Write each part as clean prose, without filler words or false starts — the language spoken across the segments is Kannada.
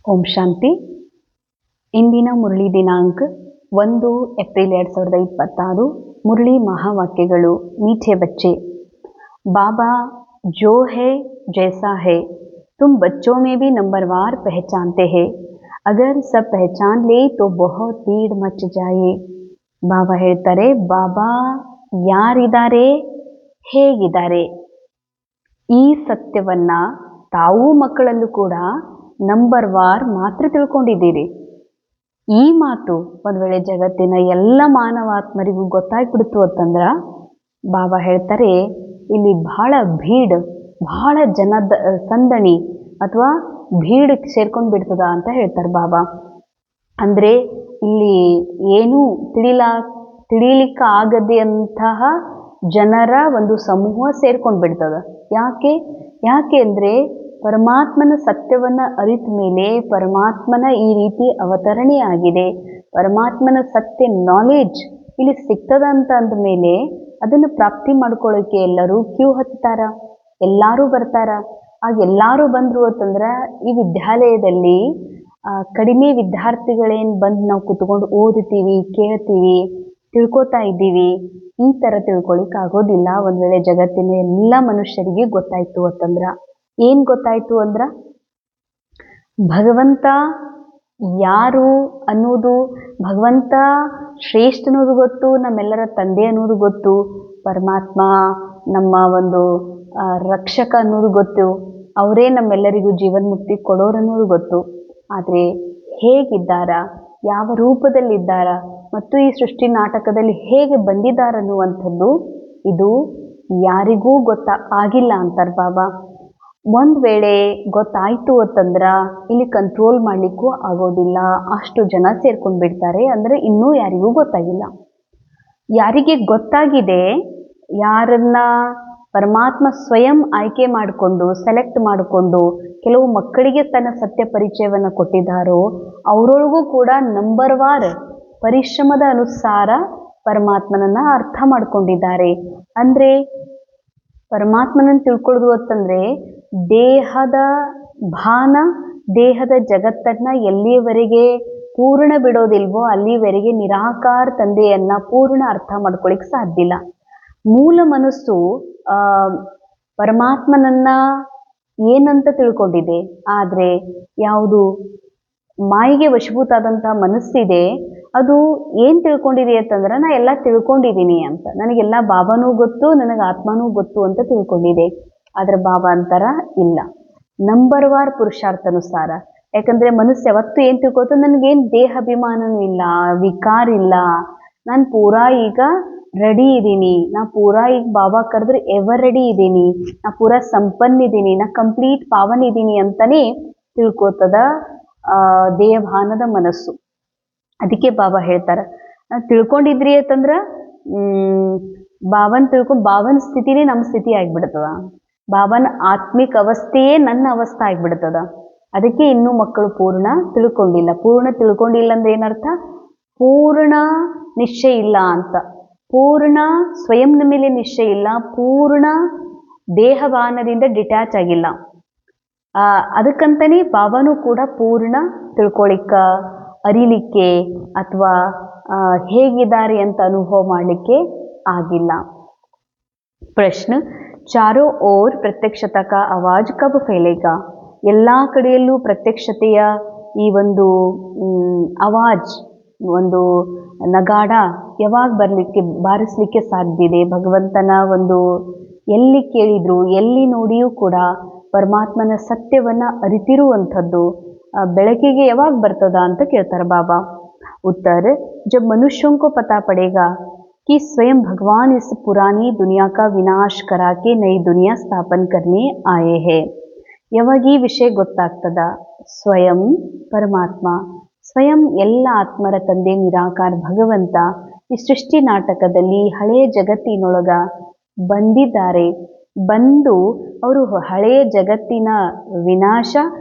ಓಂ ಶಾಂತಿ. ಇಂದಿನ ಮುರಳಿ ದಿನಾಂಕ 1 ಏಪ್ರಿಲ್ 2026. ಮುರಳಿ ಮಹಾವಾಕ್ಯಗಳು. मीठे बच्चे, बाबा जो है जैसा है तुम बच्चों में भी नंबरवार पहचानते हैं. अगर सब पहचान ले तो बहुत भीड़ मच जाए. ಬಾಬಾ ಹೇಳ್ತಾರೆ, ಬಾಬಾ ಯಾರಿದ್ದಾರೆ, ಹೇಗಿದ್ದಾರೆ, ಈ ಸತ್ಯವನ್ನ ತಾವು ಮಕ್ಕಳಲ್ಲೂ ಕೂಡ ನಂಬರ್ ವಾರ್ ಮಾತ್ರ ತಿಳ್ಕೊಂಡಿದ್ದೀರಿ. ಈ ಮಾತು ಒಂದು ವೇಳೆ ಜಗತ್ತಿನ ಎಲ್ಲ ಮಾನವಾತ್ಮರಿಗೂ ಗೊತ್ತಾಗ್ಬಿಡ್ತು ಅಂತಂದ್ರೆ ಬಾಬಾ ಹೇಳ್ತಾರೆ, ಇಲ್ಲಿ ಬಹಳ ಬಹಳ ಜನದ ಸಂದಣಿ ಅಥವಾ ಭೀಡ್ ಸೇರ್ಕೊಂಡು ಬಿಡ್ತದ ಅಂತ ಹೇಳ್ತಾರೆ ಬಾಬಾ. ಅಂದರೆ ಇಲ್ಲಿ ಏನೂ ತಿಳಿಲಿಕ್ಕೆ ಆಗದಂತಹ ಜನರ ಒಂದು ಸಮೂಹ ಸೇರ್ಕೊಂಡು ಬಿಡ್ತದ. ಯಾಕೆ ಅಂದರೆ ಪರಮಾತ್ಮನ ಸತ್ಯವನ್ನು ಅರಿತ ಮೇಲೆ ಪರಮಾತ್ಮನ ಈ ರೀತಿ ಅವತರಣೆ ಆಗಿದೆ, ಪರಮಾತ್ಮನ ಸತ್ಯ ನಾಲೆಡ್ಜ್ ಇಲ್ಲಿ ಸಿಗ್ತದ ಅಂತ ಅಂದಮೇಲೆ ಅದನ್ನು ಪ್ರಾಪ್ತಿ ಮಾಡ್ಕೊಳ್ಳೋಕೆ ಎಲ್ಲರೂ ಕ್ಯೂ ಹತ್ತಾರ, ಎಲ್ಲರೂ ಬರ್ತಾರ. ಆಗ ಎಲ್ಲರೂ ಬಂದರು ಅಂತಂದ್ರೆ ಈ ವಿದ್ಯಾಲಯದಲ್ಲಿ ಕಡಿಮೆ ವಿದ್ಯಾರ್ಥಿಗಳೇನು ಬಂದು ನಾವು ಕುತ್ಕೊಂಡು ಓದ್ತೀವಿ, ಕೇಳ್ತೀವಿ, ತಿಳ್ಕೊತಾ ಇದ್ದೀವಿ, ಈ ಥರ ತಿಳ್ಕೊಳಿಕ್ಕೆ ಆಗೋದಿಲ್ಲ. ಒಂದು ವೇಳೆ ಜಗತ್ತಿನ ಎಲ್ಲ ಮನುಷ್ಯರಿಗೆ ಗೊತ್ತಾಯ್ತು ಅಂತಂದ್ರೆ ಏನು ಗೊತ್ತಾಯ್ತು ಅಂದ್ರೆ ಭಗವಂತ ಯಾರು ಅನ್ನೋದು, ಭಗವಂತ ಶ್ರೇಷ್ಠ ಅನ್ನೋದು ಗೊತ್ತು, ನಮ್ಮೆಲ್ಲರ ತಂದೆ ಅನ್ನೋದು ಗೊತ್ತು, ಪರಮಾತ್ಮ ನಮ್ಮ ಒಂದು ರಕ್ಷಕ ಅನ್ನೋದು ಗೊತ್ತು, ಅವರೇ ನಮ್ಮೆಲ್ಲರಿಗೂ ಜೀವನ್ ಮುಕ್ತಿ ಕೊಡೋರು ಅನ್ನೋದು ಗೊತ್ತು. ಆದರೆ ಹೇಗಿದ್ದಾರ, ಯಾವ ರೂಪದಲ್ಲಿದ್ದಾರ ಮತ್ತು ಈ ಸೃಷ್ಟಿ ನಾಟಕದಲ್ಲಿ ಹೇಗೆ ಬಂದಿದ್ದಾರನ್ನುವಂಥದ್ದು ಇದು ಯಾರಿಗೂ ಆಗಿಲ್ಲ ಅಂತಾರೆ ಬಾಬಾ. ಒಂದು ವೇಳೆ ಗೊತ್ತಾಯ್ತು ಅಂತಂದ್ರೆ ಇಲ್ಲಿ ಕಂಟ್ರೋಲ್ ಮಾಡಲಿಕ್ಕೂ ಆಗೋದಿಲ್ಲ, ಅಷ್ಟು ಜನ ಸೇರ್ಕೊಂಡು ಬಿಡ್ತಾರೆ. ಅಂದರೆ ಇನ್ನೂ ಯಾರಿಗೂ ಗೊತ್ತಾಗಿಲ್ಲ. ಯಾರಿಗೆ ಗೊತ್ತಾಗಿದೆ, ಯಾರನ್ನ ಪರಮಾತ್ಮ ಸ್ವಯಂ ಆಯ್ಕೆ ಮಾಡಿಕೊಂಡು ಸೆಲೆಕ್ಟ್ ಮಾಡಿಕೊಂಡು ಕೆಲವು ಮಕ್ಕಳಿಗೆ ತನ್ನ ಸತ್ಯ ಪರಿಚಯವನ್ನು ಕೊಟ್ಟಿದ್ದಾರೋ ಅವರೊಳಗೂ ಕೂಡ ನಂಬರ್ ವಾರ್ ಪರಿಶ್ರಮದ ಅನುಸಾರ ಪರಮಾತ್ಮನನ್ನು ಅರ್ಥ ಮಾಡ್ಕೊಂಡಿದ್ದಾರೆ. ಅಂದರೆ ಪರಮಾತ್ಮನನ್ನು ತಿಳ್ಕೊಳ್ಳೋದು ಅಂತಂದರೆ ದೇಹದ ಭಾನ, ದೇಹದ ಜಗತ್ತನ್ನು ಎಲ್ಲಿಯವರೆಗೆ ಪೂರ್ಣ ಬಿಡೋದಿಲ್ವೋ ಅಲ್ಲಿವರೆಗೆ ನಿರಾಕಾರ ತಂದೆಯನ್ನು ಪೂರ್ಣ ಅರ್ಥ ಮಾಡ್ಕೊಳ್ಳಿಕ್ಕೆ ಸಾಧ್ಯ ಇಲ್ಲ. ಮೂಲ ಮನಸ್ಸು ಪರಮಾತ್ಮನನ್ನ ಏನಂತ ತಿಳ್ಕೊಂಡಿದೆ, ಆದರೆ ಯಾವುದು ಮಾಯಿಗೆ ವಶಭೂತಾದಂಥ ಮನಸ್ಸಿದೆ ಅದು ಏನು ತಿಳ್ಕೊಂಡಿದೆ ಅಂತಂದ್ರೆ ನಾ ಎಲ್ಲ ತಿಳ್ಕೊಂಡಿದ್ದೀನಿ ಅಂತ, ನನಗೆಲ್ಲ ಬಾಬಾನೂ ಗೊತ್ತು, ನನಗೆ ಆತ್ಮನೂ ಗೊತ್ತು ಅಂತ ತಿಳ್ಕೊಂಡಿದೆ. ಆದರೆ ಬಾಬಾ ಅಂತಾರ ಇಲ್ಲ, ನಂಬರ್ ವಾರ್ ಪುರುಷಾರ್ಥಾನುಸಾರ. ಯಾಕಂದರೆ ಮನಸ್ಸು ಯಾವತ್ತೂ ಏನು ತಿಳ್ಕೊತ, ನನಗೇನು ದೇಹ ಅಭಿಮಾನನೂ ಇಲ್ಲ, ವಿಕಾರ ಇಲ್ಲ, ನಾನು ಪೂರಾ ಈಗ ರೆಡಿ ಇದ್ದೀನಿ, ನಾ ಪೂರಾ ಈಗ ಬಾಬಾ ಕರೆದ್ರೆ ಎವರ್ ರೆಡಿ ಇದ್ದೀನಿ, ನಾ ಪೂರಾ ಸಂಪನ್ನ ಇದ್ದೀನಿ, ನಾ ಕಂಪ್ಲೀಟ್ ಪಾವನ್ ಇದ್ದೀನಿ ಅಂತಲೇ ತಿಳ್ಕೊತದ ದೇಹಭಾನದ ಮನಸ್ಸು. ಅದಕ್ಕೆ ಬಾಬಾ ಹೇಳ್ತಾರೆ, ತಿಳ್ಕೊಂಡಿದ್ರಿ ಅಂತಂದ್ರೆ ಬಾಬನ ಸ್ಥಿತಿನೇ ನಮ್ಮ ಸ್ಥಿತಿ ಆಗಿಬಿಡ್ತದ, ಬಾಬನ ಆತ್ಮಿಕ ಅವಸ್ಥೆಯೇ ನನ್ನ ಅವಸ್ಥೆ ಆಗಿಬಿಡ್ತದ. ಅದಕ್ಕೆ ಇನ್ನೂ ಮಕ್ಕಳು ಪೂರ್ಣ ತಿಳ್ಕೊಂಡಿಲ್ಲ. ಪೂರ್ಣ ತಿಳ್ಕೊಂಡಿಲ್ಲ ಅಂದ್ರೆ ಏನರ್ಥ? ಪೂರ್ಣ ನಿಶ್ಚಯ ಇಲ್ಲ ಅಂತ, ಪೂರ್ಣ ಸ್ವಯಂನ ಮೇಲೆ ನಿಶ್ಚಯ ಇಲ್ಲ, ಪೂರ್ಣ ದೇಹಭಾನದಿಂದ ಡಿಟ್ಯಾಚ್ ಆಗಿಲ್ಲ. ಅದಕ್ಕಂತನೇ ಬಾಬಾನೂ ಕೂಡ ಪೂರ್ಣ ತಿಳ್ಕೊಳ್ಳಿಕ್ಕ, ಅರಿಲಿಕ್ಕೆ ಅಥವಾ ಹೇಗಿದ್ದಾರೆ ಅಂತ ಅನುಭವ ಮಾಡಲಿಕ್ಕೆ ಆಗಿಲ್ಲ. ಪ್ರಶ್ನೆ, ಚಾರೋ ಓರ್ ಪ್ರತ್ಯಕ್ಷತಾ ಕಾ ಆವಾಜ್ ಕಬ್ ಫೈಲೇಗಾ? ಎಲ್ಲ ಕಡೆಯಲ್ಲೂ ಪ್ರತ್ಯಕ್ಷತೆಯ ಈ ಒಂದು ಆವಾಜ್, ಒಂದು ನಗಾಡ ಯಾವಾಗ ಬಾರಿಸಲಿಕ್ಕೆ ಸಾಧ್ಯ ಇದೆ? ಭಗವಂತನ ಒಂದು ಎಲ್ಲಿ ಕೇಳಿದ್ರು, ಎಲ್ಲಿ ನೋಡಿಯೂ ಕೂಡ ಪರಮಾತ್ಮನ ಸತ್ಯವನ್ನು ಅರಿತಿರುವಂಥದ್ದು ಬೆಳಕಿಗೆ ಯಾವಾಗ ಬರ್ತದ ಅಂತ ಕೇಳ್ತಾರೆ ಬಾಬಾ. ಉತ್ತರ, ಜಬ್ ಮನುಷ್ಯೋं को पता पड़ेगा कि स्वयं भगवान इस पुरानी दुनिया का विनाश करा के नई दुनिया स्थापन करने आए हैं. ಯಾವಾಗ ಈ ವಿಷಯ ಗೊತ್ತಾಗ್ತದ, ಸ್ವಯಂ ಪರಮಾತ್ಮ, ಸ್ವಯಂ ಎಲ್ಲ ಆತ್ಮರ ತಂದೆ ನಿರಾಕಾರ ಭಗವಂತ ಈ ಸೃಷ್ಟಿ ನಾಟಕದಲ್ಲಿ ಹಳೆಯ ಜಗತ್ತಿನೊಳಗ ಬಂದಿದ್ದಾರೆ, ಬಂದು ಅವರು ಹಳೆಯ ಜಗತ್ತಿನ ವಿನಾಶ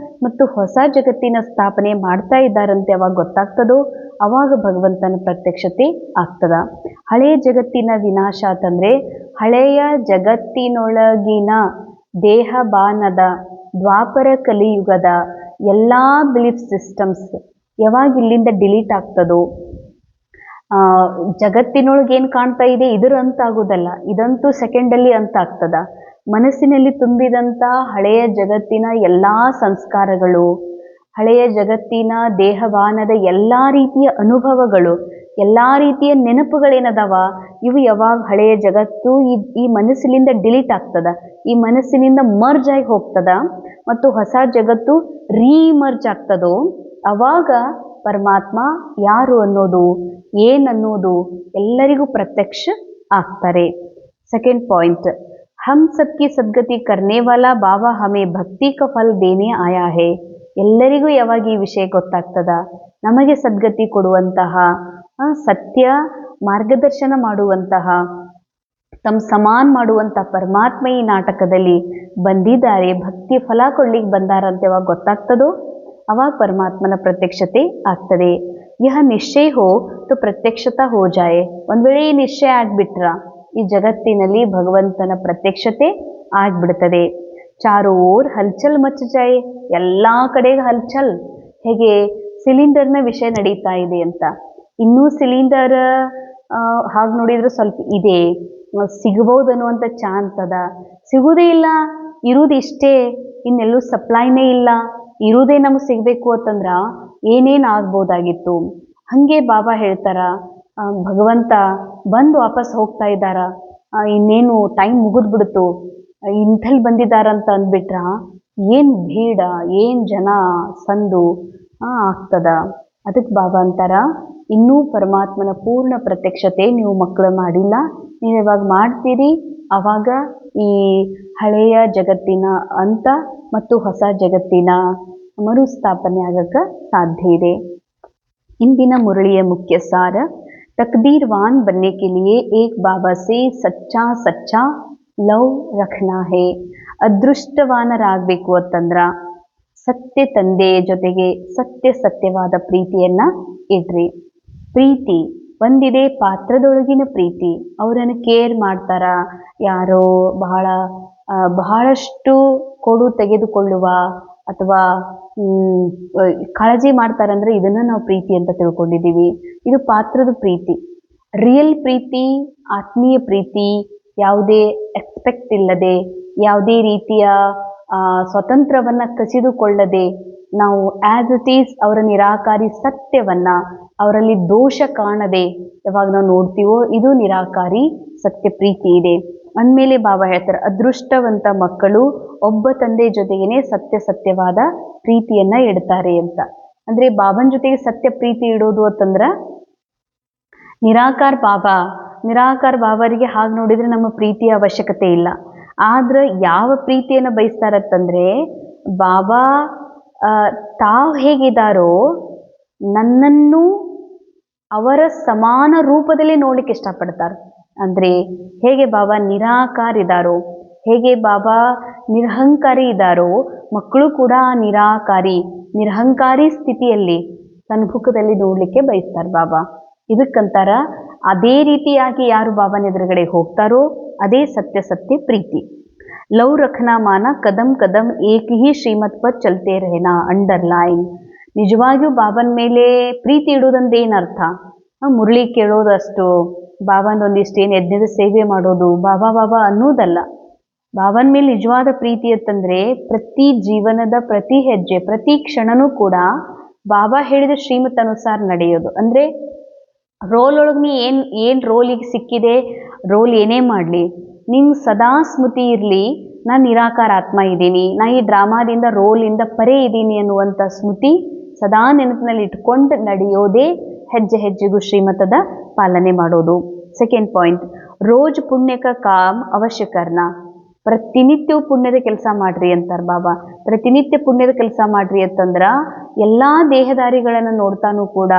ಮತ್ತು ಹೊಸ ಜಗತ್ತಿನ ಸ್ಥಾಪನೆ ಮಾಡ್ತಾ ಇದ್ದಾರಂತೆ ಯಾವಾಗ ಗೊತ್ತಾಗ್ತದೋ ಅವಾಗ ಭಗವಂತನ ಪ್ರತ್ಯಕ್ಷತೆ ಆಗ್ತದ. ಹಳೆಯ ಜಗತ್ತಿನ ವಿನಾಶ ಅಂತಂದರೆ ಹಳೆಯ ಜಗತ್ತಿನೊಳಗಿನ ದೇಹಬಾನದ ದ್ವಾಪರ ಕಲಿಯುಗದ ಎಲ್ಲ ಬಿಲೀಫ್ ಸಿಸ್ಟಮ್ಸ್ ಯಾವಾಗ ಇಲ್ಲಿಂದ ಡಿಲೀಟ್ ಆಗ್ತದೋ, ಜಗತ್ತಿನೊಳಗೆ ಏನು ಕಾಣ್ತಾ ಇದೆ ಇದರ ಅಂತ ಆಗೋದಲ್ಲ, ಇದಂತೂ ಸೆಕೆಂಡಲ್ಲಿ ಅಂತ ಆಗ್ತದ. ಮನಸ್ಸಿನಲ್ಲಿ ತುಂಬಿದಂಥ ಹಳೆಯ ಜಗತ್ತಿನ ಎಲ್ಲ ಸಂಸ್ಕಾರಗಳು, ಹಳೆಯ ಜಗತ್ತಿನ ದೇಹವಾನದ ಎಲ್ಲ ರೀತಿಯ ಅನುಭವಗಳು, ಎಲ್ಲ ರೀತಿಯ ನೆನಪುಗಳೇನದಾವ, ಇವು ಯಾವಾಗ ಹಳೆಯ ಜಗತ್ತು ಈ ಮನಸ್ಸಿನಿಂದ ಡಿಲೀಟ್ ಆಗ್ತದ, ಈ ಮನಸ್ಸಿನಿಂದ ಮರ್ಜ್ ಆಗಿ ಹೋಗ್ತದ ಮತ್ತು ಹೊಸ ಜಗತ್ತು ರೀಮರ್ಜ್ ಆಗ್ತದೋ, ಅವಾಗ ಪರಮಾತ್ಮ ಯಾರು ಅನ್ನೋದು, ಏನನ್ನೋದು ಎಲ್ಲರಿಗೂ ಪ್ರತ್ಯಕ್ಷ ಆಗ್ತಾರೆ. ಸೆಕೆಂಡ್ ಪಾಯಿಂಟ್, ಹಮ್ ಸಬ್ಕಿ ಸದ್ಗತಿ ಕರ್ನೆ ವಾಲಾ ಬಾಬಾ ಹಮೇ ಭಕ್ತಿ ಕ ಫಲ್ ದೇನೆ ಆಯಾ ಹೇ. ಎಲ್ಲರಿಗೂ ಯಾವಾಗ ಈ ವಿಷಯ ಗೊತ್ತಾಗ್ತದ, ನಮಗೆ ಸದ್ಗತಿ ಕೊಡುವಂತಹ, ಸತ್ಯ ಮಾರ್ಗದರ್ಶನ ಮಾಡುವಂತಹ, ತಮ್ಮ ಸಮಾನ ಮಾಡುವಂಥ ಪರಮಾತ್ಮ ಈ ನಾಟಕದಲ್ಲಿ ಬಂದಿದ್ದಾರೆ, ಭಕ್ತಿ ಫಲ ಕೊಡ್ಲಿಕ್ಕೆ ಬಂದಾರಂತ ಯಾವಾಗ ಗೊತ್ತಾಗ್ತದೋ ಅವಾಗ ಪರಮಾತ್ಮನ ಪ್ರತ್ಯಕ್ಷತೆ ಆಗ್ತದೆ. ಯಹ ನಿಶ್ಚಯ ಹೋ ತು ಪ್ರತ್ಯಕ್ಷತಾ ಹೋ ಜಾಯೆ. ಒಂದು ವೇಳೆ ಈ ನಿಶ್ಚಯ ಆಗ್ಬಿಟ್ರ ಈ ಜಗತ್ತಿನಲ್ಲಿ ಭಗವಂತನ ಪ್ರತ್ಯಕ್ಷತೆ ಆಗ್ಬಿಡ್ತದೆ. ಚಾರೋ ಓರ್ ಹಲ್ಚಲ್ ಮಚ್ ಜಾಯೆ, ಎಲ್ಲ ಕಡೆಗೆ ಹಲ್ಚಲ್. ಹೇಗೆ ಸಿಲಿಂಡರ್ನ ವಿಷಯ ನಡೀತಾ ಇದೆ ಅಂತ, ಇನ್ನೂ ಸಿಲಿಂಡರ್ ಹಾಗೆ ನೋಡಿದ್ರೆ ಸ್ವಲ್ಪ ಇದೆ, ಸಿಗಬಹುದು ಅನ್ನುವಂಥ ಚಾನ್ಸ್ ಅದ, ಸಿಗುವುದೇ ಇಲ್ಲ, ಇರುವುದು ಇಷ್ಟೇ, ಇನ್ನೆಲ್ಲೂ ಸಪ್ಲೈನೇ ಇಲ್ಲ, ಇರುವುದೇ ನಮಗೆ ಸಿಗಬೇಕು ಅಂತಂದ್ರೆ ಏನೇನು ಆಗ್ಬೋದಾಗಿತ್ತು. ಹಾಗೆ ಬಾಬಾ ಹೇಳ್ತಾರ, ಭಗವಂತ ಬಂದು ವಾಪಸ್ ಹೋಗ್ತಾ ಇದ್ದಾರ, ಇನ್ನೇನು ಟೈಮ್ ಮುಗಿದ್ಬಿಡ್ತು, ಇಂಥಲ್ಲಿ ಬಂದಿದ್ದಾರಂತ ಅಂದ್ಬಿಟ್ರ ಏನು ಭೀಡ, ಏನು ಜನ ಸಂದು ಆಗ್ತದ. ಅದಕ್ಕೆ ಬಾಬಾ ಅಂತಾರ, ಇನ್ನೂ ಪರಮಾತ್ಮನ ಪೂರ್ಣ ಪ್ರತ್ಯಕ್ಷತೆ ನೀವು ಮಕ್ಕಳು ಮಾಡಿಲ್ಲ, ನೀವು ಯಾವಾಗ ಮಾಡ್ತೀರಿ ಆವಾಗ ಈ ಹಳೆಯ ಜಗತ್ತಿನ ಅಂತ ಮತ್ತು ಹೊಸ ಜಗತ್ತಿನ ಮರುಸ್ಥಾಪನೆ ಆಗಕ್ಕೆ ಸಾಧ್ಯ ಇದೆ. ಇಂದಿನ ಮುರಳಿಯ ಮುಖ್ಯ ಸಾರ, ತಕ್ದೀರ್ವಾನ್ ಬನ್ನೆ ಕೆ ಲಿಯೆ ಏಕ್ ಬಾಬಾ ಸೇ ಸಚ್ಚಾ ಸಚ್ಚಾ ಲವ್ ರಖನಾ ಹೇ. ಅದೃಷ್ಟವಾನರಾಗಬೇಕು ಅಂತಂದ್ರ ಸತ್ಯ ತಂದೆಯ ಜೊತೆಗೆ ಸತ್ಯವಾದ ಪ್ರೀತಿಯನ್ನ ಇಡ್ರಿ. ಪ್ರೀತಿ ಒಂದಿದೆ, ಪಾತ್ರದೊಳಗಿನ ಪ್ರೀತಿ, ಅವರನ್ನು ಕೇರ್ ಮಾಡ್ತಾರ, ಯಾರೋ ಬಹಳಷ್ಟು ಕೊಡು ತೆಗೆದುಕೊಳ್ಳುವ ಅಥವಾ ಕಾಳಜಿ ಮಾಡ್ತಾರಂದ್ರೆ ಇದನ್ನ ನಾವು ಪ್ರೀತಿ ಅಂತ ತಿಳ್ಕೊಂಡಿದ್ದೀವಿ. ಇದು ಪಾತ್ರದ ಪ್ರೀತಿ. ರಿಯಲ್ ಪ್ರೀತಿ, ಆತ್ಮೀಯ ಪ್ರೀತಿ, ಯಾವುದೇ ಎಕ್ಸ್ಪೆಕ್ಟ್ ಇಲ್ಲದೆ, ಯಾವುದೇ ರೀತಿಯ ಸ್ವತಂತ್ರವನ್ನ ಕಸಿದುಕೊಳ್ಳದೆ, ನಾವು ಆಸ್ ಇಟ್ ಈಸ್ ಅವರ ನಿರಾಕಾರಿ ಸತ್ಯವನ್ನ, ಅವರಲ್ಲಿ ದೋಷ ಕಾಣದೆ ಯಾವಾಗ ನಾವು ನೋಡ್ತೀವೋ ಇದು ನಿರಾಕಾರಿ ಸತ್ಯ ಪ್ರೀತಿ ಇದೆ ಅಂದಮೇಲೆ ಬಾಬಾ ಹೇಳ್ತಾರೆ, ಅದೃಷ್ಟವಂತ ಮಕ್ಕಳು ಒಬ್ಬ ತಂದೆ ಜೊತೆಗೇನೆ ಸತ್ಯವಾದ ಪ್ರೀತಿಯನ್ನ ಇಡ್ತಾರೆ ಅಂತ. ಅಂದ್ರೆ ಬಾಬನ್ ಜೊತೆಗೆ ಸತ್ಯ ಪ್ರೀತಿ ಇಡೋದು ಅಂತಂದ್ರ ನಿರಾಕಾರ ಬಾಬಾರಿಗೆ ಹಾಗೆ ನೋಡಿದ್ರೆ ನಮ್ಮ ಪ್ರೀತಿಯ ಅವಶ್ಯಕತೆ ಇಲ್ಲ. ಆದ್ರೆ ಯಾವ ಪ್ರೀತಿಯನ್ನು ಬಯಸ್ತಾರತ್ತಂದ್ರೆ, ಬಾಬಾ ತಾವು ಹೇಗಿದ್ದಾರೋ ನನ್ನನ್ನು ಅವರ ಸಮಾನ ರೂಪದಲ್ಲಿ ನೋಡ್ಲಿಕ್ಕೆ ಇಷ್ಟಪಡ್ತಾರೆ. ಅಂದ್ರೆ ಹೇಗೆ ಬಾಬಾ ನಿರಾಕಾರ ಇದ್ದಾರೋ, ಹೇಗೆ ಬಾಬಾ ನಿರಹಂಕಾರಿ ಇದ್ದಾರೋ, ಮಕ್ಕಳು ಕೂಡ ನಿರಹಂಕಾರಿ ಸ್ಥಿತಿಯಲ್ಲಿ ಸನ್ಮುಖದಲ್ಲಿ ನೋಡ್ಲಿಕ್ಕೆ ಬಯಸ್ತಾರೆ ಬಾಬಾ. ಇದಕ್ಕಂತಾರ ಅದೇ ರೀತಿಯಾಗಿ ಯಾರು ಬಾಬಾನ ಎದುರುಗಡೆ ಹೋಗ್ತಾರೋ ಅದೇ ಸತ್ಯ ಪ್ರೀತಿ. ಲವ್ ರಖನಾ ಮಾನ ಕದಂ ಕದಂ ಏಕ್ ಹಿ ಶ್ರೀಮತ್ ಪರ್ ಚಲ್ತೆ ರಹನಾ, ಅಂಡರ್ಲೈನ್. ನಿಜವಾಗಿಯೂ ಬಾಬನ ಮೇಲೆ ಪ್ರೀತಿ ಇಡೋದಂದ್ರೆ ಏನರ್ಥ? ಮುರಳಿ ಕೇಳೋದಷ್ಟು, ಬಾಬಾಂದೊಂದಿಷ್ಟು ಏನು ಯಜ್ಞದ ಸೇವೆ ಮಾಡೋದು, ಬಾಬಾ ಅನ್ನೋದಲ್ಲ. ಬಾಬನ ಮೇಲೆ ನಿಜವಾದ ಪ್ರೀತಿ ಅಂತಂದ್ರೆ ಪ್ರತಿ ಜೀವನದ ಪ್ರತಿ ಹೆಜ್ಜೆ ಪ್ರತಿ ಕ್ಷಣನೂ ಕೂಡ ಬಾಬಾ ಹೇಳಿದ ಶ್ರೀಮತ್ ಅನುಸಾರ ನಡೆಯೋದು. ಅಂದ್ರೆ ರೋಲ್ ಒಳಗೆ ನೀ ಏನು ರೋಲಿಗೆ ಸಿಕ್ಕಿದೆ, ರೋಲ್ ಏನೇ ಮಾಡಲಿ, ನಿಂಗೆ ಸದಾ ಸ್ಮೃತಿ ಇರಲಿ, ನಾನು ನಿರಾಕಾರ ಆತ್ಮ ಇದ್ದೀನಿ, ನಾ ಈ ಡ್ರಾಮಾದಿಂದ ರೋಲಿಂದ ಪರೇ ಇದ್ದೀನಿ ಅನ್ನುವಂಥ ಸ್ಮೃತಿ ಸದಾ ನೆನಪಿನಲ್ಲಿ ಇಟ್ಕೊಂಡು ನಡೆಯೋದೇ ಹೆಜ್ಜೆಗೂ ಶ್ರೀಮತದ ಪಾಲನೆ ಮಾಡೋದು. ಸೆಕೆಂಡ್ ಪಾಯಿಂಟ್, ರೋಜ್ ಪುಣ್ಯಕ ಕಾಮ್ ಅವಶ್ಯ ಕರ್ನ. ಪ್ರತಿನಿತ್ಯವೂ ಪುಣ್ಯದ ಕೆಲಸ ಮಾಡ್ರಿ ಅಂತಾರೆ ಬಾಬಾ. ಪ್ರತಿನಿತ್ಯ ಪುಣ್ಯದ ಕೆಲಸ ಮಾಡ್ರಿ ಅಂತಂದ್ರ ಎಲ್ಲಾ ದೇಹದಾರಿಗಳನ್ನು ನೋಡ್ತಾನೂ ಕೂಡ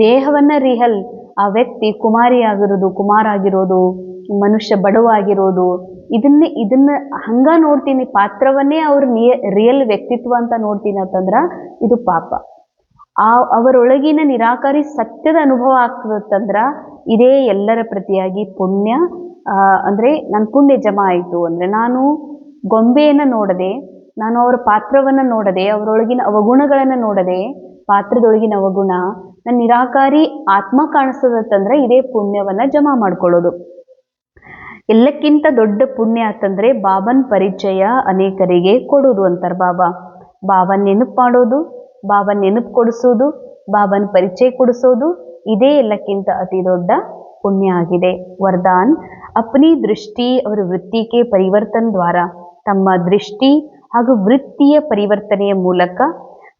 ದೇಹವನ್ನ ರಿಯಲ್, ಆ ವ್ಯಕ್ತಿ ಕುಮಾರ ಆಗಿರೋದು, ಮನುಷ್ಯ ಬಡವ ಆಗಿರೋದು, ಇದನ್ನ ಹಂಗ ನೋಡ್ತೀನಿ, ಪಾತ್ರವನ್ನೇ ಅವ್ರ ರಿಯಲ್ ವ್ಯಕ್ತಿತ್ವ ಅಂತ ನೋಡ್ತೀನಿ ಅಂತಂದ್ರ ಇದು ಪಾಪ. ಅವರೊಳಗಿನ ನಿರಾಕಾರಿ ಸತ್ಯದ ಅನುಭವ ಆಗ್ತದಂದ್ರ ಇದೇ ಎಲ್ಲರ ಪ್ರತಿಯಾಗಿ ಪುಣ್ಯ. ಅಂದ್ರೆ ನನ್ನ ಪುಣ್ಯ ಜಮಾ ಆಯಿತು. ಅಂದ್ರೆ ನಾನು ಗೊಂಬೆಯನ್ನು ನೋಡದೆ ನಾನು ಅವರ ಪಾತ್ರವನ್ನು ನೋಡದೆ, ಅವರೊಳಗಿನ ಅವಗುಣಗಳನ್ನು ನೋಡದೆ, ಪಾತ್ರದೊಳಗಿನ ಅವಗುಣ ನನ್ನ ನಿರಾಕಾರಿ ಆತ್ಮ ಕಾಣಿಸ್ತದತ್ತಂದ್ರೆ ಇದೇ ಪುಣ್ಯವನ್ನ ಜಮಾ ಮಾಡ್ಕೊಳ್ಳೋದು. ಎಲ್ಲಕ್ಕಿಂತ ದೊಡ್ಡ ಪುಣ್ಯ ಅಂತಂದ್ರೆ ಬಾಬನ್ ಪರಿಚಯ ಅನೇಕರಿಗೆ ಕೊಡೋದು ಅಂತಾರೆ ಬಾಬಾ. ಬಾಬನ್ ನೆನಪು ಮಾಡೋದು, ಬಾಬನ್ ನೆನಪು ಕೊಡಿಸೋದು, ಬಾಬನ್ ಪರಿಚಯ ಕೊಡಿಸೋದು, ಇದೇ ಎಲ್ಲಕ್ಕಿಂತ ಅತಿ ದೊಡ್ಡ ಪುಣ್ಯ ಆಗಿದೆ. ವರದಾನ್ ಅಪ್ನಿ ದೃಷ್ಟಿ ಅವರ ವೃತ್ತಿಗೆ ಪರಿವರ್ತನ ದ್ವಾರ, ತಮ್ಮ ದೃಷ್ಟಿ ಹಾಗೂ ವೃತ್ತಿಯ ಪರಿವರ್ತನೆಯ ಮೂಲಕ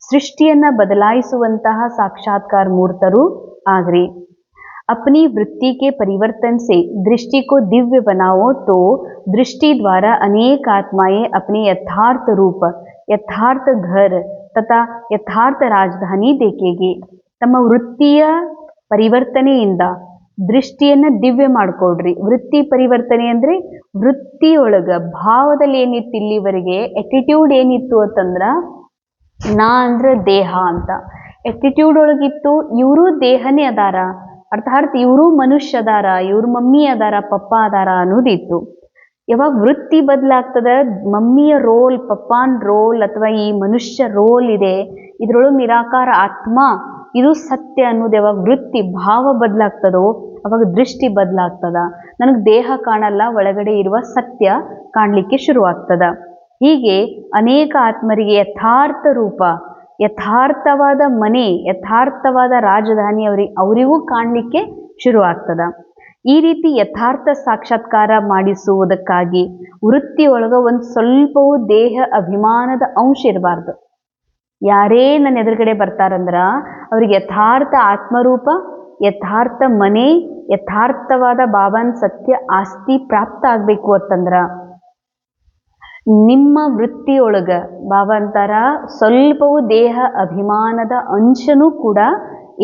ಸೃಷ್ಟಿಯನ್ನ ಬದಲಾಯಿಸುವಂತಹ ಸಾಕ್ಷಾತ್ಕಾರ ಮೂರ್ತರು ಆಗ್ರಿ. अपनी वृत्ति के परिवर्तन से दृष्टि को दिव्य बनाओ तो दृष्टि द्वारा अनेक आत्माएं अपने यथार्थ रूप, यथार्थ घर तथा यथार्थ राजधानी देखेगी. ತಮ್ಮ ವೃತ್ತಿಯ ಪರಿವರ್ತನೆಯಿಂದ ದೃಷ್ಟಿಯನ್ನ ದಿವ್ಯ ಮಾಡ್ಕೊಡ್ರಿ. ವೃತ್ತಿ ಪರಿವರ್ತನೆ ಅಂದ್ರೆ ವೃತ್ತಿಯೊಳಗ ಭಾವದಲ್ಲಿ ಏನಿತ್ತು ಇಲ್ಲಿವರೆಗೆ, ಎಟಿಟ್ಯೂಡ್ ಏನಿತ್ತು ಅಂತಂದ್ರ ನಾ ಅಂದ್ರೆ ದೇಹ ಅಂತ ಎಟಿಟ್ಯೂಡ್ ಒಳಗಿತ್ತು. ಇವರು ದೇಹನೇ ಅದಾರ, ಅರ್ಥಾತ್ ಇವರು ಮನುಷ್ಯ ಅದಾರ, ಇವ್ರ ಮಮ್ಮಿ ಅದಾರ, ಪಪ್ಪ ಅದಾರ ಅನ್ನೋದಿತ್ತು. ಯಾವಾಗ ವೃತ್ತಿ ಬದಲಾಗ್ತದ, ಮಮ್ಮಿಯ ರೋಲ್, ಪಪ್ಪಾನ್ ರೋಲ್ ಅಥವಾ ಈ ಮನುಷ್ಯ ರೋಲ್ ಇದೆ, ಇದ್ರೊಳಗೆ ನಿರಾಕಾರ ಆತ್ಮ ಇದು ಸತ್ಯ ಅನ್ನೋದು ಯಾವಾಗ ವೃತ್ತಿ ಭಾವ ಬದಲಾಗ್ತದೋ ಅವಾಗ ದೃಷ್ಟಿ ಬದಲಾಗ್ತದ. ನನಗೆ ದೇಹ ಕಾಣಲ್ಲ, ಒಳಗಡೆ ಇರುವ ಸತ್ಯ ಕಾಣಲಿಕ್ಕೆ ಶುರುವಾಗ್ತದ. ಹೀಗೆ ಅನೇಕ ಆತ್ಮರಿಗೆ ಯಥಾರ್ಥ ರೂಪ, ಯಥಾರ್ಥವಾದ ಮನೆ, ಯಥಾರ್ಥವಾದ ರಾಜಧಾನಿ ಅವರಿಗೂ ಕಾಣಲಿಕ್ಕೆ ಶುರುವಾಗ್ತದ. ಈ ರೀತಿ ಯಥಾರ್ಥ ಸಾಕ್ಷಾತ್ಕಾರ ಮಾಡಿಸುವುದಕ್ಕಾಗಿ ವೃತ್ತಿಯೊಳಗ ಒಂದು ಸ್ವಲ್ಪವೂ ದೇಹ ಅಭಿಮಾನದ ಅಂಶ ಇರಬಾರ್ದು. ಯಾರೇ ನನ್ನ ಎದುರುಗಡೆ ಬರ್ತಾರಂದ್ರ ಅವ್ರಿಗೆ ಯಥಾರ್ಥ ಆತ್ಮರೂಪ, ಯಥಾರ್ಥ ಮನೆ, ಯಥಾರ್ಥವಾದ ಬಾಬಾನ್ ಸತ್ಯ ಆಸ್ತಿ ಪ್ರಾಪ್ತ ಆಗ್ಬೇಕು ಅಂತಂದ್ರ ನಿಮ್ಮ ವೃತ್ತಿಯೊಳಗ ಬಾಬಾ ಅಂತಾರ ಸ್ವಲ್ಪವೂ ದೇಹ ಅಭಿಮಾನದ ಅಂಶನೂ ಕೂಡ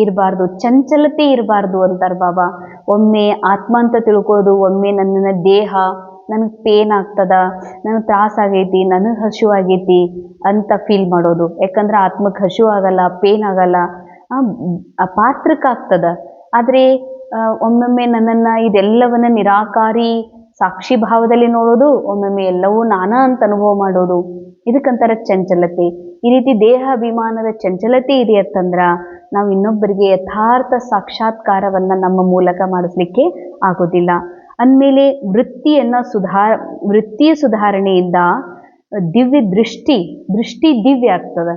ಇರಬಾರ್ದು, ಚಂಚಲತೆ ಇರಬಾರ್ದು ಅಂತಾರ ಬಾಬಾ. ಒಮ್ಮೆ ಆತ್ಮ ಅಂತ ತಿಳ್ಕೊಳ್ಳೋದು, ಒಮ್ಮೆ ನನ್ನ ದೇಹ ನನಗೆ ಪೇನ್ ಆಗ್ತದ, ನನಗೆ ತ್ರಾಸ ಆಗೈತಿ, ನನಗೆ ಹಸು ಆಗೈತಿ ಅಂತ ಫೀಲ್ ಮಾಡೋದು. ಯಾಕಂದ್ರೆ ಆತ್ಮಕ್ಕೆ ಹಸು ಆಗಲ್ಲ, ಪೇನ್ ಆಗಲ್ಲ, ಪಾತ್ರಕ್ಕಾಗ್ತದ. ಆದರೆ ಒಮ್ಮೊಮ್ಮೆ ನನ್ನನ್ನು ಇದೆಲ್ಲವನ್ನ ನಿರಾಕಾರಿ ಸಾಕ್ಷಿ ಭಾವದಲ್ಲಿ ನೋಡೋದು, ಒಮ್ಮೊಮ್ಮೆ ಎಲ್ಲವೂ ನಾನಾ ಅಂತ ಅನುಭವ ಮಾಡೋದು, ಇದಕ್ಕಂತಾರೆ ಚಂಚಲತೆ. ಈ ರೀತಿ ದೇಹ ಅಭಿಮಾನದ ಚಂಚಲತೆ ಇದೆ ಅಂತಂದ್ರ ನಾವು ಇನ್ನೊಬ್ಬರಿಗೆ ಯಥಾರ್ಥ ಸಾಕ್ಷಾತ್ಕಾರವನ್ನ ನಮ್ಮ ಮೂಲಕ ಮಾಡಿಸ್ಲಿಕ್ಕೆ ಆಗೋದಿಲ್ಲ. ಅಂದಮೇಲೆ ವೃತ್ತಿಯ ಸುಧಾರಣೆಯಿಂದ ದಿವ್ಯ ದೃಷ್ಟಿ ದಿವ್ಯ ಆಗ್ತದ.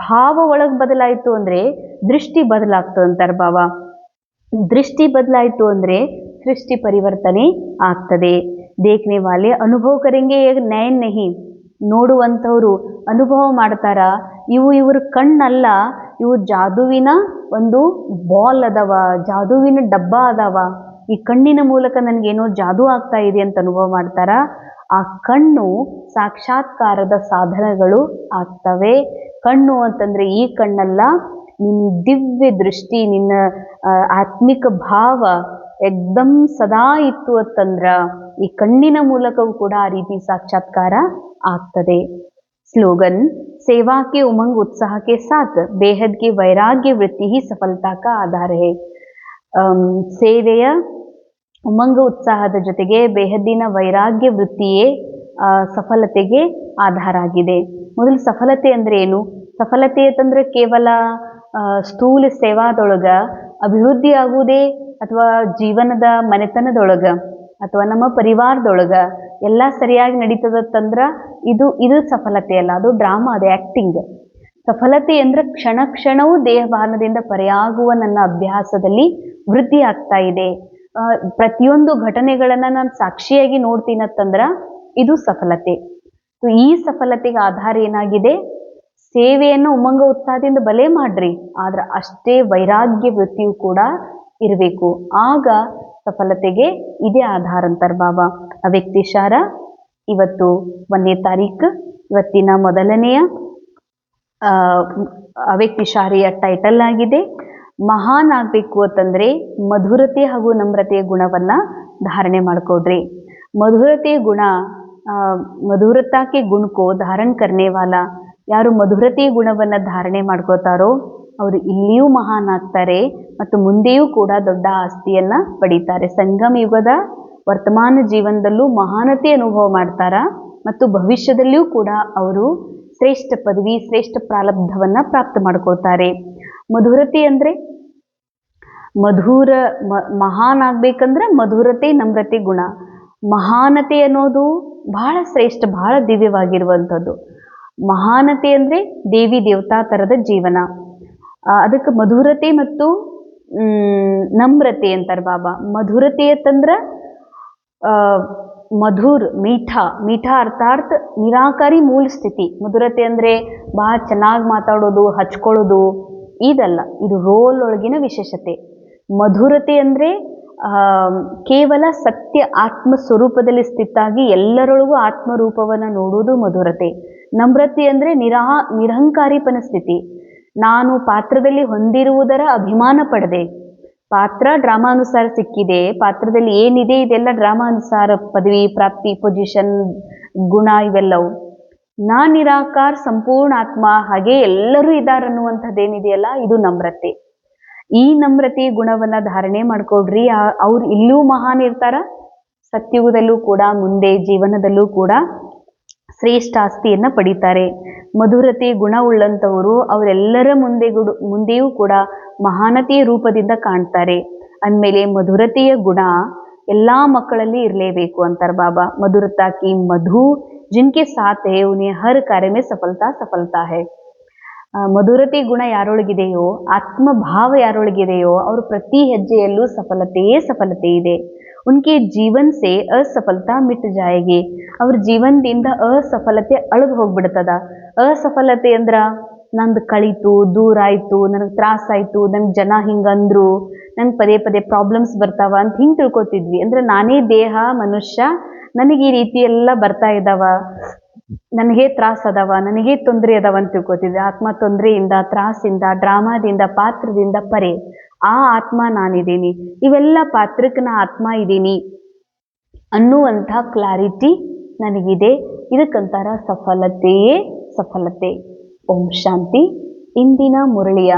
ಭಾವ ಒಳಗೆ ಬದಲಾಯಿತು ಅಂದ್ರೆ ದೃಷ್ಟಿ ಬದಲಾಗ್ತದ ಅಂತಾರೆ ಬಾಬಾ. ದೃಷ್ಟಿ ಬದಲಾಯಿತು ಅಂದ್ರೆ ಸೃಷ್ಟಿ ಪರಿವರ್ತನೆ ಆಗ್ತದೆ. ದೇಖ್ನೆ ವಾಲೆ ಅನುಭವ ಕರೆಂಗೆ ನಯನ್ ನಹಿ, ನೋಡುವಂಥವ್ರು ಅನುಭವ ಮಾಡ್ತಾರ. ಇವ್ರ ಕಣ್ಣಲ್ಲ, ಇವು ಜಾದುವಿನ ಒಂದು ಬಾಲ್ ಅದಾವ, ಜಾದುವಿನ ಡಬ್ಬ ಅದಾವ, ಈ ಕಣ್ಣಿನ ಮೂಲಕ ನನಗೇನೋ ಜಾದೂ ಆಗ್ತಾ ಇದೆ ಅಂತ ಅನುಭವ ಮಾಡ್ತಾರ. ಆ ಕಣ್ಣು ಸಾಕ್ಷಾತ್ಕಾರದ ಸಾಧನಗಳು ಆಗ್ತವೆ. ಕಣ್ಣು ಅಂತಂದ್ರೆ ಈ ಕಣ್ಣಲ್ಲ, ನಿನ್ನ ದಿವ್ಯ ದೃಷ್ಟಿ, ನಿನ್ನ ಆತ್ಮಿಕ ಭಾವ ಎಕ್ದಮ್ ಸದಾ ಇತ್ತು ಅಂತಂದ್ರ ಈ ಕಣ್ಣಿನ ಮೂಲಕವೂ ಕೂಡ ಆ ರೀತಿ ಸಾಕ್ಷಾತ್ಕಾರ ಆಗ್ತದೆ. ಸ್ಲೋಗನ್ सेवा के उमंग उत्साह के साथ बेहद की वैराग्य वृत्ति ही सफलता का आधार है. ಸೇವೆಯ ಉಮಂಗ ಉತ್ಸಾಹದ ಜೊತೆಗೆ ಬೇಹದ್ದಿನ ವೈರಾಗ್ಯ ವೃತ್ತಿಯೇ ಸಫಲತೆಗೆ ಆಧಾರ ಆಗಿದೆ. ಮೊದಲು ಸಫಲತೆ ಅಂದ್ರೆ ಏನು? ಸಫಲತೆ ಅಂತಂದ್ರೆ ಕೇವಲ ಸ್ಥೂಲ ಸೇವಾದೊಳಗ ಅಭಿವೃದ್ಧಿ ಆಗುವುದೇ, ಅಥವಾ ಜೀವನದ ಮನೆತನದೊಳಗ ಅಥವಾ ನಮ್ಮ ಪರಿವಾರದೊಳಗ ಎಲ್ಲ ಸರಿಯಾಗಿ ನಡೀತದಂದ್ರ ಇದು ಸಫಲತೆ ಅಲ್ಲ, ಅದು ಡ್ರಾಮಾ, ಅದು ಆಕ್ಟಿಂಗ್. ಸಫಲತೆ ಅಂದ್ರೆ ಕ್ಷಣ ಕ್ಷಣವೂ ದೇಹಭಾನದಿಂದ ಪರೆಯಾಗುವ ನನ್ನ ಅಭ್ಯಾಸದಲ್ಲಿ ವೃದ್ಧಿ ಆಗ್ತಾ ಇದೆ. ಪ್ರತಿಯೊಂದು ಘಟನೆಗಳನ್ನ ನಾನು ಸಾಕ್ಷಿಯಾಗಿ ನೋಡ್ತೀನಂತಂದ್ರ ಇದು ಸಫಲತೆ. ಈ ಸಫಲತೆಗೆ ಆಧಾರ ಏನಾಗಿದೆ? ಸೇವೆಯನ್ನು ಉಮಂಗ ಉತ್ಸಾಹದಿಂದ ಬಲೆ ಮಾಡ್ರಿ, ಆದ್ರೆ ಅಷ್ಟೇ ವೈರಾಗ್ಯ ವೃತ್ತಿಯು ಕೂಡ ಇರಬೇಕು. ಆಗ ಸಫಲತೆಗೆ ಇದೇ ಆಧಾರ ಅಂತಾರೆ ಬಾಬಾ. ಅವ್ಯಕ್ತಿಸಾರ ಇವತ್ತು 1ನೇ ತಾರೀಕು, ಇವತ್ತಿನ ಮೊದಲನೆಯ ಅವ್ಯಕ್ತಿಸಾರಿಯ ಟೈಟಲ್ ಆಗಿದೆ. ಮಹಾನ್ ಆಗಬೇಕು ಅಂತಂದ್ರೆ ಮಧುರತೆ ಹಾಗೂ ನಮ್ರತೆಯ ಗುಣವನ್ನ ಧಾರಣೆ ಮಾಡ್ಕೊಡ್ರಿ. ಮಧುರತೆಯ ಗುಣ, ಮಧುರತಾಕ್ಕೆ ಗುಣಕೋ ಧಾರಣ ಕರ್ನೇವಾಲ, ಯಾರು ಮಧುರತೆಯ ಗುಣವನ್ನ ಧಾರಣೆ ಮಾಡ್ಕೋತಾರೋ ಅವರು ಇಲ್ಲಿಯೂ ಮಹಾನ್ ಆಗ್ತಾರೆ ಮತ್ತು ಮುಂದೆಯೂ ಕೂಡ ದೊಡ್ಡ ಆಸ್ತಿಯನ್ನ ಪಡೀತಾರೆ. ಸಂಗಮ ಯುಗದ ವರ್ತಮಾನ ಜೀವನದಲ್ಲೂ ಮಹಾನತೆ ಅನುಭವ ಮಾಡ್ತಾರ ಮತ್ತು ಭವಿಷ್ಯದಲ್ಲಿಯೂ ಕೂಡ ಅವರು ಶ್ರೇಷ್ಠ ಪದವಿ, ಶ್ರೇಷ್ಠ ಪ್ರಾರಬ್ಧವನ್ನ ಪ್ರಾಪ್ತ ಮಾಡ್ಕೊಳ್ತಾರೆ. ಮಧುರತೆ ಅಂದರೆ ಮಹಾನ್ ಆಗ್ಬೇಕಂದ್ರೆ ಮಧುರತೆ, ನಮ್ರತೆ ಗುಣ. ಮಹಾನತೆ ಅನ್ನೋದು ಬಹಳ ಶ್ರೇಷ್ಠ, ಬಹಳ ದಿವ್ಯವಾಗಿರುವಂಥದ್ದು. ಮಹಾನತೆ ಅಂದರೆ ದೇವಿ ದೇವತಾ ಥರದ ಜೀವನ. ಅದಕ್ಕೆ ಮಧುರತೆ ಮತ್ತು ನಮ್ರತೆ ಅಂತಾರೆ ಬಾಬಾ. ಮಧುರತೆ ಅಂತಂದ್ರೆ ಮಧುರ್, ಮೀಠ ಅರ್ಥಾತ್ ನಿರಾಕಾರಿ ಮೂಲ ಸ್ಥಿತಿ. ಮಧುರತೆ ಅಂದರೆ ಭಾಳ ಚೆನ್ನಾಗಿ ಮಾತಾಡೋದು, ಹಚ್ಕೊಳ್ಳೋದು ಇದಲ್ಲ, ಇದು ರೋಲ್ ಒಳಗಿನ ವಿಶೇಷತೆ. ಮಧುರತೆ ಅಂದರೆ ಕೇವಲ ಸತ್ಯ ಆತ್ಮ ಸ್ವರೂಪದಲ್ಲಿ ಸ್ಥಿತಾಗಿ ಎಲ್ಲರೊಳಗೂ ಆತ್ಮರೂಪವನ್ನು ನೋಡುವುದು ಮಧುರತೆ. ನಮ್ರತೆ ಅಂದರೆ ನಿರಹಂಕಾರಿಪನ ಸ್ಥಿತಿ. ನಾನು ಪಾತ್ರದಲ್ಲಿ ಹೊಂದಿರುವುದರ ಅಭಿಮಾನ ಪಡೆದೆ. ಪಾತ್ರ ಡ್ರಾಮಾನುಸಾರ ಸಿಕ್ಕಿದೆ, ಪಾತ್ರದಲ್ಲಿ ಏನಿದೆ ಇದೆಲ್ಲ ಡ್ರಾಮಾನುಸಾರ, ಪದವಿ ಪ್ರಾಪ್ತಿ, ಪೊಸಿಷನ್, ಗುಣ ಇವೆಲ್ಲವು. ನಾ ನಿರಾಕಾರ ಸಂಪೂರ್ಣ ಆತ್ಮ, ಹಾಗೆ ಎಲ್ಲರೂ ಇದ್ದಾರನ್ನುವಂಥದ್ದೇನಿದೆಯಲ್ಲ ಇದು ನಮ್ರತೆ. ಈ ನಮ್ರತೆ ಗುಣವನ್ನ ಧಾರಣೆ ಮಾಡ್ಕೊಡ್ರಿ. ಅವ್ರು ಇಲ್ಲೂ ಮಹಾನ್ ಇರ್ತಾರ, ಸತ್ಯುಗದಲ್ಲೂ ಕೂಡ, ಮುಂದೆ ಜೀವನದಲ್ಲೂ ಕೂಡ ಶ್ರೇಷ್ಠ ಆಸ್ತಿಯನ್ನ ಪಡಿತಾರೆ. ಮಧುರತೆ ಗುಣ ಉಳ್ಳಂಥವರು ಅವರೆಲ್ಲರ ಮುಂದೆಯೂ ಕೂಡ ಮಹಾನತೆಯ ರೂಪದಿಂದ ಕಾಣ್ತಾರೆ. ಅಂದಮೇಲೆ ಮಧುರತೆಯ ಗುಣ ಎಲ್ಲಾ ಮಕ್ಕಳಲ್ಲಿ ಇರಲೇಬೇಕು ಅಂತಾರೆ ಬಾಬಾ. ಮಧುರತಾ ಕಿ ಮಧು ಜಿನ್ಕೆ ಸಾಥ್ ಹೈ ಉನ್ಹೇ ಹರ್ ಕಾರ್ಯ ಮೇ ಸಫಲತಾ ಹೈ. ಮಧುರತೆ ಗುಣ ಯಾರೊಳಗಿದೆಯೋ, ಆತ್ಮಭಾವ ಯಾರೊಳಗಿದೆಯೋ ಅವರು ಪ್ರತಿ ಹೆಜ್ಜೆಯಲ್ಲೂ ಸಫಲತೆ ಇದೆ. ಉನ್ಕೆ ಜೀವನ್ ಸೆ ಅಸಫಲತಾ ಮಿಟ್ ಜಾಯೇಗಿ. ಅವ್ರ ಜೀವನದಿಂದ ಅಸಫಲತೆ ಅಳದು ಹೋಗ್ಬಿಡ್ತದ. ಅಸಫಲತೆ ಅಂದ್ರ ನಂದು ಕಳೀತು, ದೂರ ಆಯ್ತು, ನನಗೆ ತ್ರಾಸಾಯ್ತು, ನನ್ಗೆ ಜನ ಹಿಂಗಂದ್ರು, ನಂಗೆ ಪದೇ ಪದೇ ಪ್ರಾಬ್ಲಮ್ಸ್ ಬರ್ತಾವ ಅಂತ ಹಿಂಗೆ ತಿಳ್ಕೊತಿದ್ವಿ. ಅಂದ್ರೆ ನಾನೇ ದೇಹ ಮನುಷ್ಯ, ನನಗೆ ಈ ರೀತಿ ಎಲ್ಲ ಬರ್ತಾ ಇದ್ದಾವ, ನನಗೆ ತ್ರಾಸ ಅದಾವ, ನನಗೆ ತೊಂದರೆ ಅದಾವ ಅಂತ ತಿಳ್ಕೊತಿದ್ವಿ. ಆತ್ಮ ತೊಂದರೆಯಿಂದ, ತ್ರಾಸಿಂದ, ಡ್ರಾಮಾದಿಂದ, ಪಾತ್ರದಿಂದ ಪರೆ ಆ ಆತ್ಮ ನಾನಿದ್ದೀನಿ, ಇವೆಲ್ಲ ಪಾತ್ರಕ್ಕೆ ನಾ ಆತ್ಮ ಇದ್ದೀನಿ ಅನ್ನುವಂಥ ಕ್ಲಾರಿಟಿ ನನಗಿದೆ. ಇದಕ್ಕಂತಾರ ಸಫಲತೆಯೇ ಸಫಲತೆ. ಓಂ ಶಾಂತಿ. ಇಂದಿನ ಮುರಳಿಯ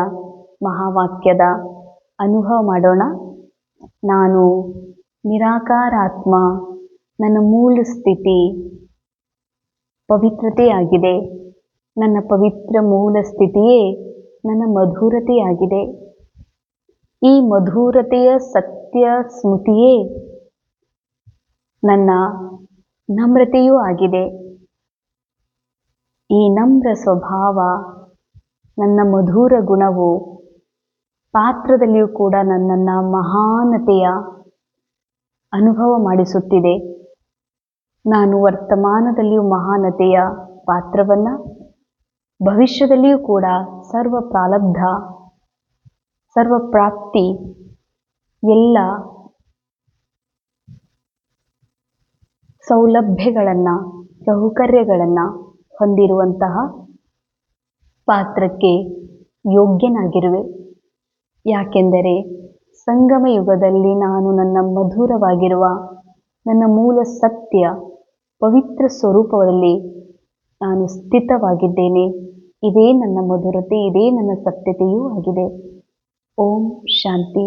ಮಹಾವಾಕ್ಯದ ಅನುಭವ ಮಾಡೋಣ. ನಾನು ನಿರಾಕಾರಾತ್ಮ, ನನ್ನ ಮೂಲ ಸ್ಥಿತಿ ಪವಿತ್ರತೆಯಾಗಿದೆ. ನನ್ನ ಪವಿತ್ರ ಮೂಲ ಸ್ಥಿತಿಯೇ ನನ್ನ ಮಧುರತೆಯಾಗಿದೆ. ಈ ಮಧುರತೆಯ ಸತ್ಯ ಸ್ಮೃತಿಯೇ ನನ್ನ ನಮ್ರತೆಯೂ ಆಗಿದೆ. ಈ ನಮ್ರ ಸ್ವಭಾವ, ನನ್ನ ಮಧುರ ಗುಣವು ಪಾತ್ರದಲ್ಲಿಯೂ ಕೂಡ ನನ್ನನ್ನು ಮಹಾನತೆಯ ಅನುಭವ ಮಾಡಿಸುತ್ತಿದೆ. ನಾನು ವರ್ತಮಾನದಲ್ಲಿಯೂ ಮಹಾನತೆಯ ಪಾತ್ರವನ್ನು, ಭವಿಷ್ಯದಲ್ಲಿಯೂ ಕೂಡ ಸರ್ವ ಪ್ರಾರಬ್ಧ, ಸರ್ವ ಪ್ರಾಪ್ತಿ, ಎಲ್ಲ ಸೌಲಭ್ಯಗಳನ್ನು, ಸೌಕರ್ಯಗಳನ್ನು ಹೊಂದಿರುವಂತಹ ಪಾತ್ರಕ್ಕೆ ಯೋಗ್ಯನಾಗಿರುವೆ. ಯಾಕೆಂದರೆ ಸಂಗಮ ಯುಗದಲ್ಲಿ ನಾನು ನನ್ನ ಮಧುರವಾಗಿರುವ ನನ್ನ ಮೂಲ ಸತ್ಯ ಪವಿತ್ರ ಸ್ವರೂಪದಲ್ಲಿ ನಾನು ಸ್ಥಿತವಾಗಿದ್ದೇನೆ. ಇದೇ ನನ್ನ ಮಧುರತೆ, ಇದೇ ನನ್ನ ಸತ್ಯತೆಯೂ ಆಗಿದೆ. ಓಂ ಶಾಂತಿ.